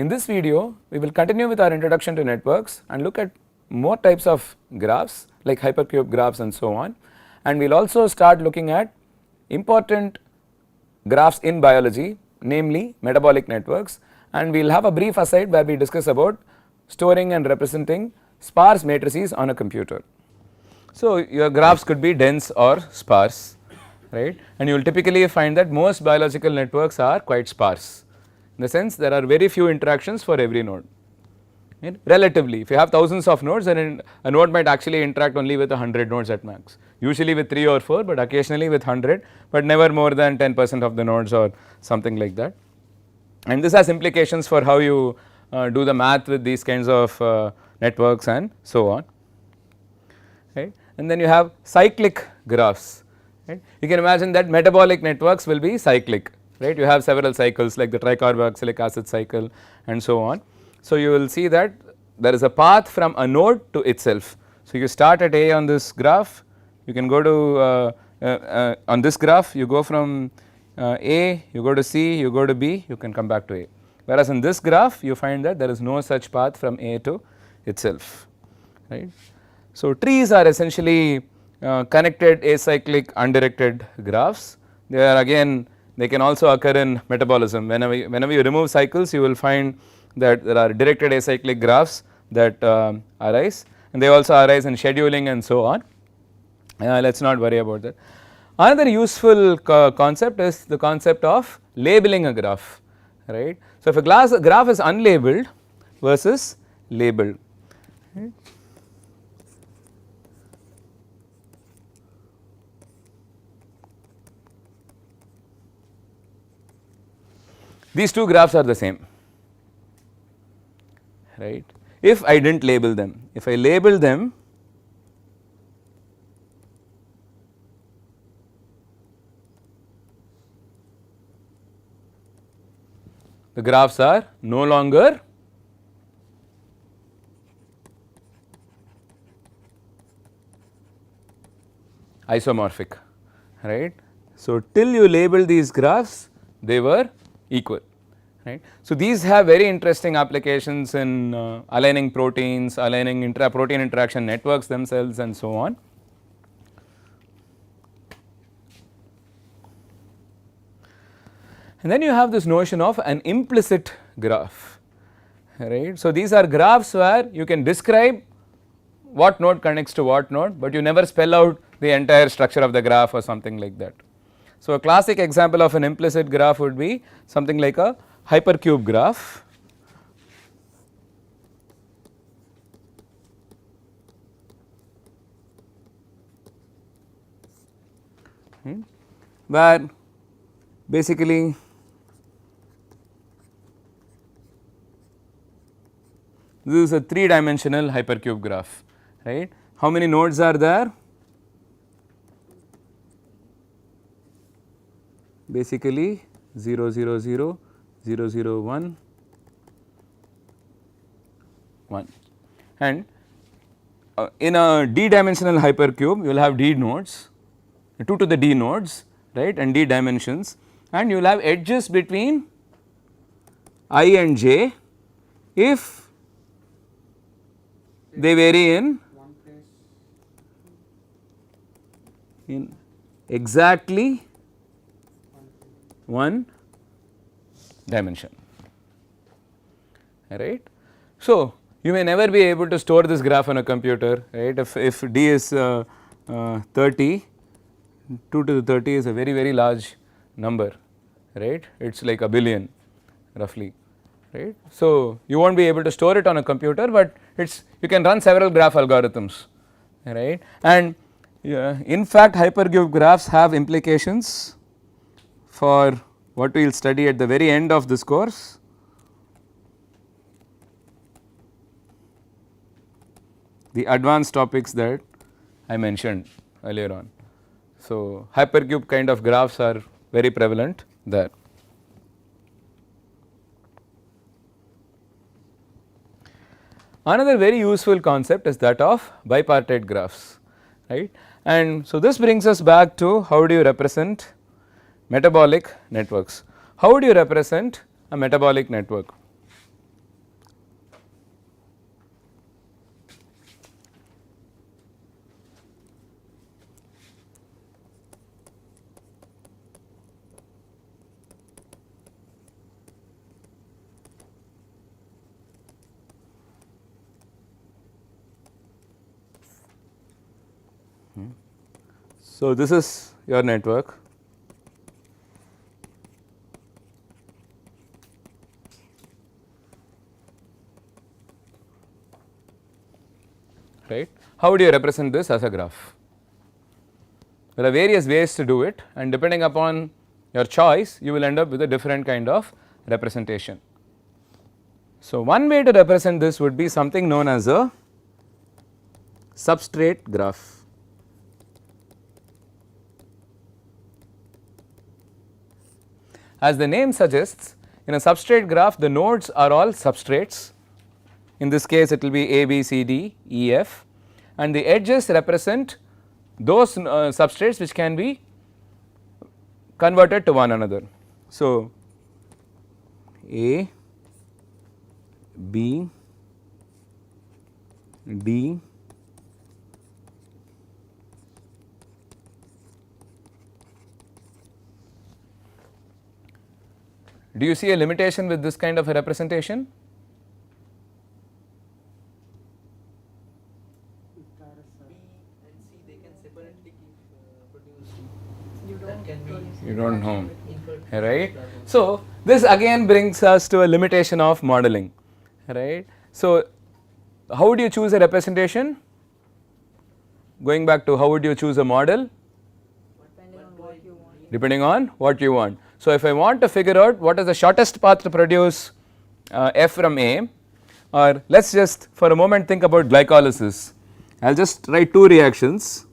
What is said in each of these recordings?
In this video, we will continue with our introduction to networks and look at more types of graphs like hypercube graphs and so on, and we will also start looking at important graphs in biology, namely metabolic networks, and we will have a brief aside where we discuss about storing and representing sparse matrices on a computer. So, your graphs could be dense or sparse, right, and you will typically find that most biological networks are quite sparse, in the sense there are very few interactions for every node. And relatively, if you have thousands of nodes, then a node might actually interact only with 100 nodes at max, usually with 3 or 4, but occasionally with 100, but never more than 10% of the nodes or something like that. And this has implications for how you do the math with these kinds of networks and so on, right. And then you have cyclic graphs, right. You can imagine that metabolic networks will be cyclic, right. You have several cycles like the tricarboxylic acid cycle and so on. So, you will see that there is a path from a node to itself. So, you start at A on this graph, you can go to on this graph you go from A, you go to C, you go to B, you can come back to A, whereas in this graph you find that there is no such path from A to itself, right. So, trees are essentially connected acyclic undirected graphs. They are again, they can also occur in metabolism. Whenever you remove cycles, you will find that there are directed acyclic graphs that arise, and they also arise in scheduling and so on. Let us not worry about that. Another useful concept is the concept of labeling a graph, right. So, if a graph is unlabeled versus labeled, right. These two graphs are the same, right. If I did not label them, if I label them, the graphs are no longer isomorphic, right. So, till you label these graphs, they were equal, right. So, these have very interesting applications in aligning proteins, aligning protein interaction networks themselves and so on. And then you have this notion of an implicit graph, right. So, these are graphs where you can describe what node connects to what node, but you never spell out the entire structure of the graph or something like that. So, a classic example of an implicit graph would be something like a hypercube graph, where basically this is a 3-dimensional hypercube graph, right. How many nodes are there? Basically 0 0 0 0 0 1 1, and in a d-dimensional hypercube you will have d nodes, 2 to the d nodes, right, and d dimensions, and you will have edges between I and j if they vary in exactly one dimension, right. So, you may never be able to store this graph on a computer, right. If d is 30, 2 to the 30 is a very large number, right, it is like a billion roughly, right. So, you will not be able to store it on a computer, but you can run several graph algorithms, right. And in fact, hypercube graphs have implications for what we will study at the very end of this course. The advanced topics that I mentioned earlier on. So, hypercube kind of graphs are very prevalent there. Another very useful concept is that of bipartite graphs, right. And so, this brings us back to how do you represent metabolic networks. How do you represent a metabolic network? So, this is your network. Right. How would you represent this as a graph? There are various ways to do it, and depending upon your choice you will end up with a different kind of representation. So, one way to represent this would be something known as a substrate graph. As the name suggests, in a substrate graph the nodes are all substrates. In this case it will be A, B, C, D, E, F, and the edges represent those substrates which can be converted to one another. So, A, B, D, do you see a limitation with this kind of a representation? You don't know, right? So, this again brings us to a limitation of modeling, right? So, how would you choose a representation? Going back to how would you choose a model? Depending on what you want. So, if I want to figure out what is the shortest path to produce F from A, or let us just for a moment think about glycolysis. I will just write two reactions,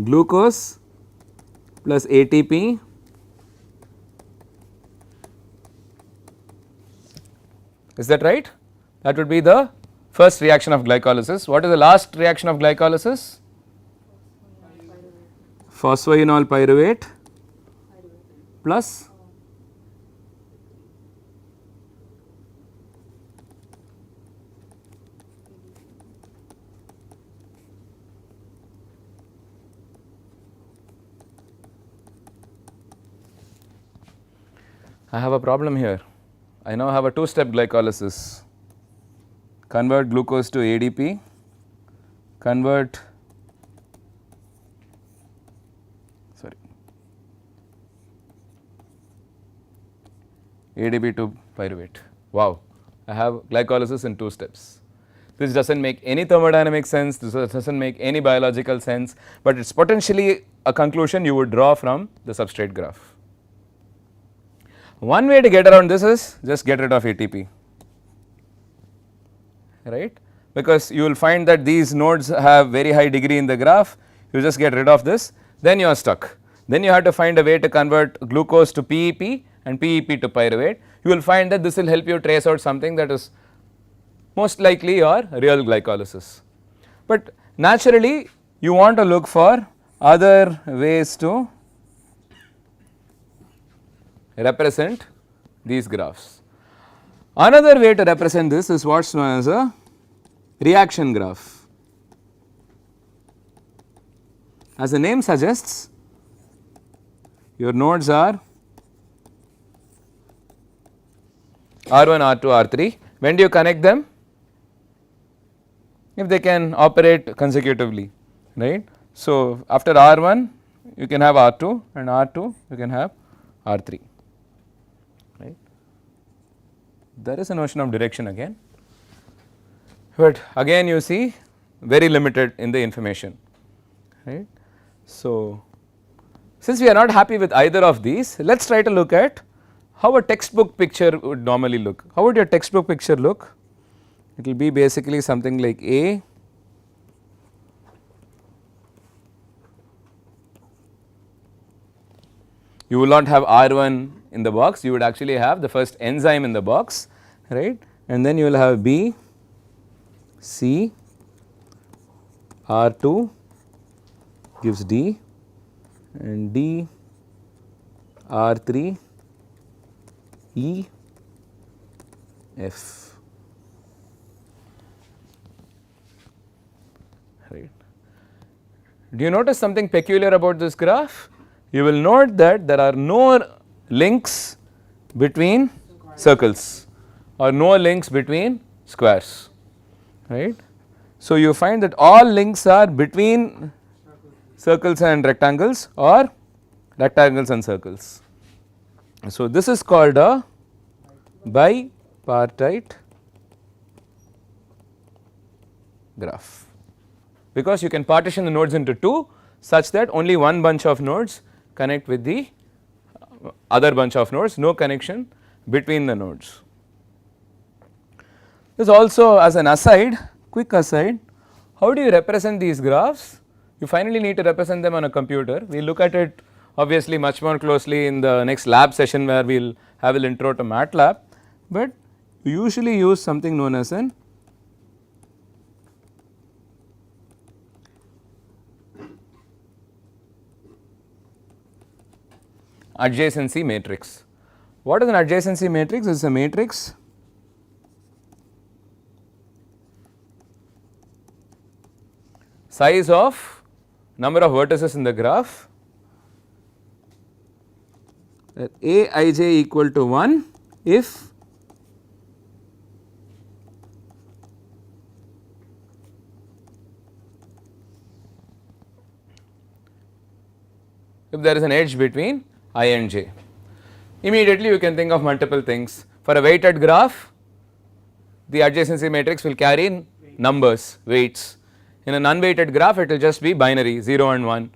glucose plus ATP is that right? That would be the first reaction of glycolysis. What is the last reaction of glycolysis? Phosphoenol pyruvate plus I have a problem here. I now have a two-step glycolysis. Convert glucose to ADP, convert ADP to pyruvate. Wow, I have glycolysis in two steps. This does not make any thermodynamic sense, this does not make any biological sense, but it is potentially a conclusion you would draw from the substrate graph. One way to get around this is just get rid of ATP, right, because you will find that these nodes have very high degree in the graph, you just get rid of this, then you are stuck. Then you have to find a way to convert glucose to PEP and PEP to pyruvate. You will find that this will help you trace out something that is most likely your real glycolysis. But naturally you want to look for other ways to represent these graphs. Another way to represent this is what is known as a reaction graph. As the name suggests, your nodes are R1, R2, R3. When do you connect them? If they can operate consecutively, right. So, after R1 you can have R2 and R2 you can have R3, right. There is a notion of direction again, but again you see very limited in the information, right. So, since we are not happy with either of these, let us try to look at how a textbook picture would normally look. How would your textbook picture look? It will be basically something like A, you will not have R1 in the box, you would actually have the first enzyme in the box, right, and then you will have B, C, R2 gives D and D, R3, E, F, right. Do you notice something peculiar about this graph? You will note that there are no links between circles or no links between squares, right. So, you find that all links are between circles and rectangles or rectangles and circles. So, this is called a bipartite graph, because you can partition the nodes into two such that only one bunch of nodes connect with the other bunch of nodes, no connection between the nodes. This also, as an aside, quick aside, how do you represent these graphs? You finally need to represent them on a computer. We will look at it obviously much more closely in the next lab session, where we will have an intro to MATLAB, but we usually use something known as an adjacency matrix. What is an adjacency matrix? It is a matrix size of number of vertices in the graph, that Aij equal to 1 if there is an edge between I and j. Immediately you can think of multiple things. For a weighted graph, the adjacency matrix will carry numbers, weights. In an unweighted graph, it will just be binary 0 and 1.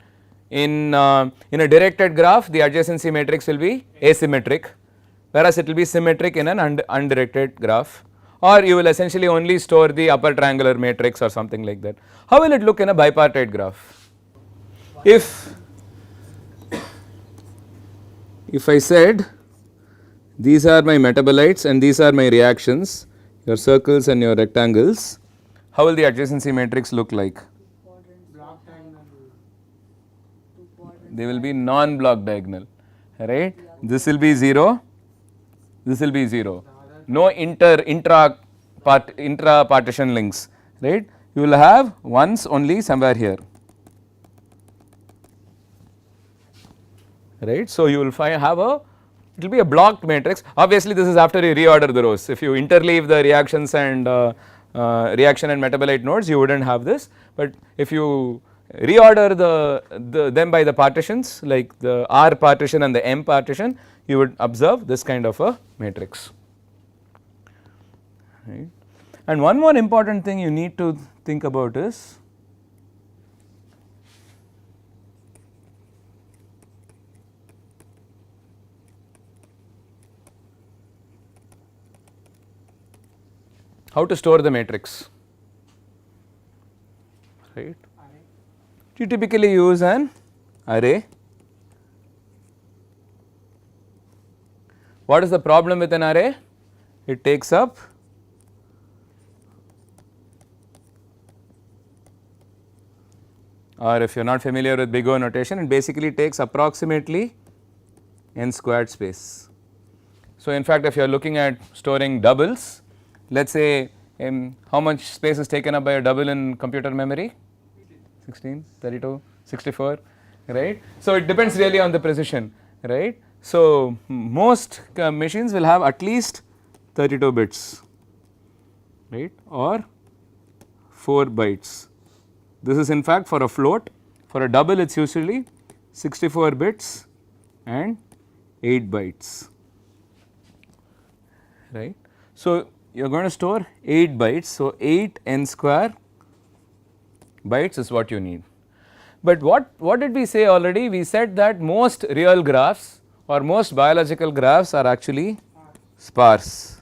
In a directed graph, the adjacency matrix will be asymmetric, whereas it will be symmetric in an undirected graph, or you will essentially only store the upper triangular matrix or something like that. How will it look in a bipartite graph? If I said these are my metabolites and these are my reactions, your circles and your rectangles, how will the adjacency matrix look like? They will be non-block diagonal, right? This will be 0, this will be 0, no intra partition links, right? You will have ones only somewhere here, right? So, you will have it will be a blocked matrix. Obviously, this is after you reorder the rows. If you interleave the reactions and reaction and metabolite nodes, you would not have this, but if you reorder them by the partitions, like the R partition and the M partition, you would observe this kind of a matrix, right. And one more important thing you need to think about is how to store the matrix, right. You typically use an array. What is the problem with an array? It takes up or if you are not familiar with big O notation, it basically takes approximately n squared space. So, in fact, if you are looking at storing doubles, let us say how much space is taken up by a double in computer memory? 16, 32, 64, right. So, it depends really on the precision, right. So, most machines will have at least 32 bits, right, or 4 bytes. This is in fact for a float. For a double, it is usually 64 bits and 8 bytes, right. So, you are going to store 8 bytes. So, 8 n square bytes is what you need. But what did we say already? We said that most real graphs or most biological graphs are actually sparse,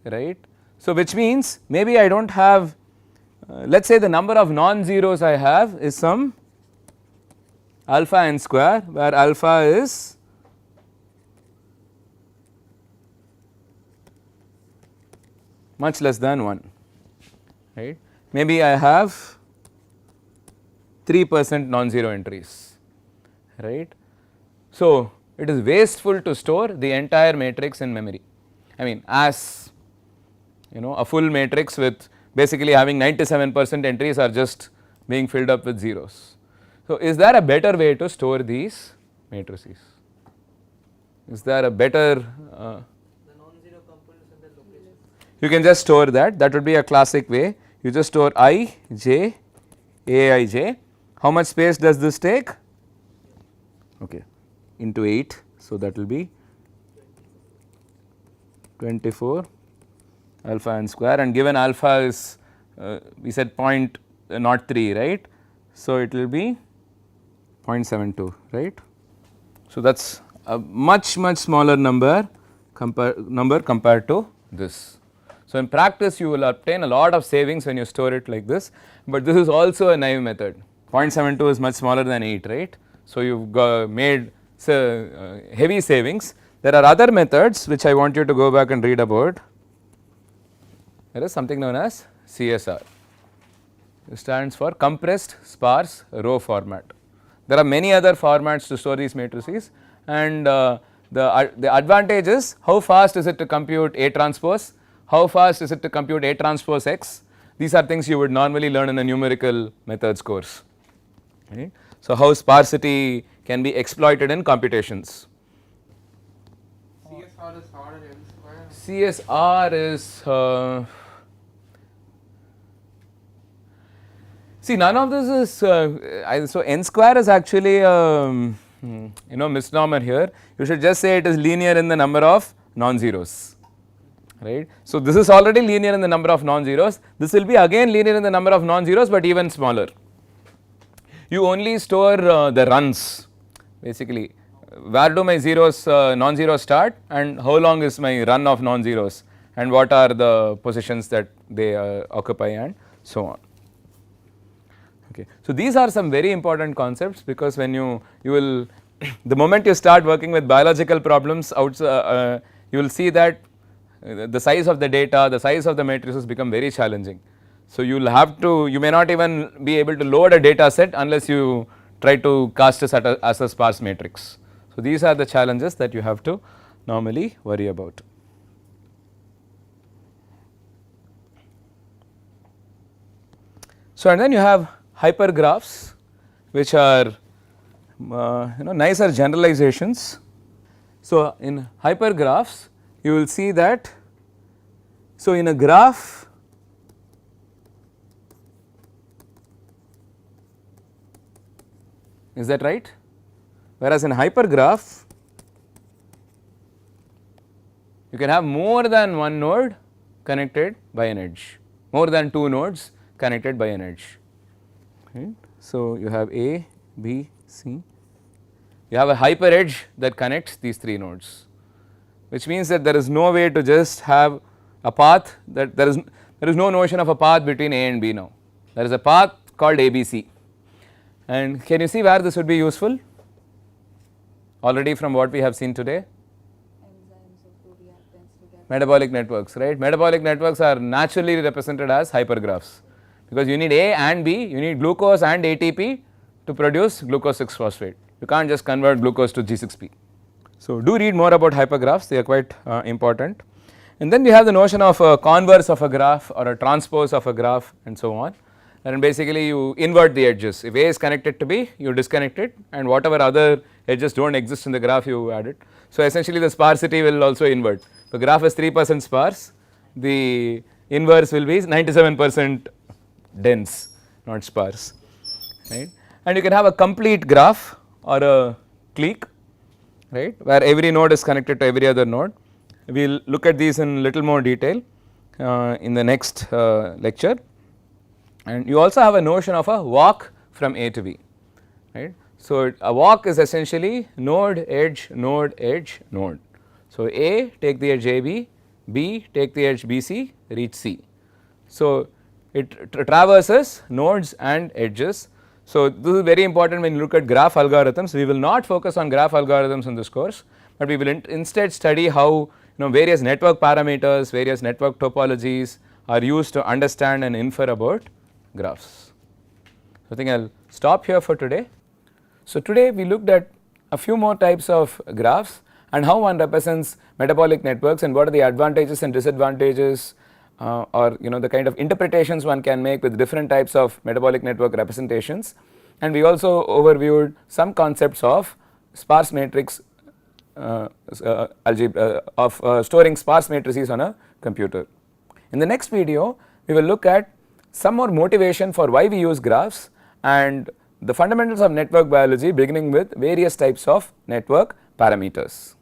right. So, which means maybe I do not have let us say the number of non-zeros I have is some alpha n square, where alpha is much less than 1, right. Maybe I have 3% non-zero entries, right. So, it is wasteful to store the entire matrix in memory. I mean, as you know, a full matrix with basically having 97% entries are just being filled up with zeros. So, is there a better way to store these matrices? Is there a better you can just store that would be a classic way. You just store I, j, a I j, How much space does this take? Okay, into 8, so that will be 24 alpha n square, and given alpha is we said 0.03, right. So, it will be 0.72, right. So, that is a much smaller number compared to this. So, in practice you will obtain a lot of savings when you store it like this, but this is also a naive method. 0.72 is much smaller than 8, right. So, you have made heavy savings. There are other methods which I want you to go back and read about. There is something known as CSR. It stands for compressed sparse row format. There are many other formats to store these matrices, and the advantage is how fast is it to compute A transpose, how fast is it to compute A transpose X. These are things you would normally learn in a numerical methods course, right. So, how sparsity can be exploited in computations. CSR is harder than square. CSR is see, none of this is so n square is actually misnomer here. You should just say it is linear in the number of non-zeros, right. So, this is already linear in the number of non-zeros, this will be again linear in the number of non-zeros, but even smaller. You only store the runs, basically where do my zeros non-zeros start and how long is my run of non-zeros and what are the positions that they occupy and so on. Okay. So, these are some very important concepts, because when you will the moment you start working with biological problems you will see that the size of the data, the size of the matrices become very challenging. So, you will have to, you may not even be able to load a data set unless you try to cast it as a sparse matrix. So, these are the challenges that you have to normally worry about. So, and then you have hypergraphs, which are nicer generalizations. So, in hypergraphs you will see that, so in a graph is that right, whereas in hypergraph you can have more than one node connected by an edge, more than two nodes connected by an edge. Right. So, you have A, B, C, you have a hyper edge that connects these 3 nodes, which means that there is no way to just have a path, that there is no notion of a path between A and B now. There is a path called ABC, and can you see where this would be useful already from what we have seen today? Metabolic networks, right. Metabolic networks are naturally represented as hypergraphs, because you need A and B, you need glucose and ATP to produce glucose 6 phosphate. You can't just convert glucose to G6P. So, do read more about hypergraphs, they are quite important. And then we have the notion of a converse of a graph or a transpose of a graph and so on, and basically you invert the edges. If A is connected to B, you disconnect it, and whatever other edges do not exist in the graph you add it. So, essentially the sparsity will also invert. If the graph is 3% sparse, the inverse will be 97% dense, not sparse, right. And you can have a complete graph or a clique, right, where every node is connected to every other node. We will look at these in little more detail in the next lecture. And you also have a notion of a walk from A to B, right. So, a walk is essentially node, edge, node, edge, node. So, A take the edge AB, B take the edge BC, reach C. So, it traverses nodes and edges. So, this is very important when you look at graph algorithms. We will not focus on graph algorithms in this course, but we will instead study how various network parameters, various network topologies are used to understand and infer about graphs. So, I think I will stop here for today. So, today we looked at a few more types of graphs and how one represents metabolic networks and what are the advantages and disadvantages or the kind of interpretations one can make with different types of metabolic network representations. And we also overviewed some concepts of sparse matrix algebra of storing sparse matrices on a computer. In the next video we will look at some more motivation for why we use graphs and the fundamentals of network biology beginning with various types of network parameters.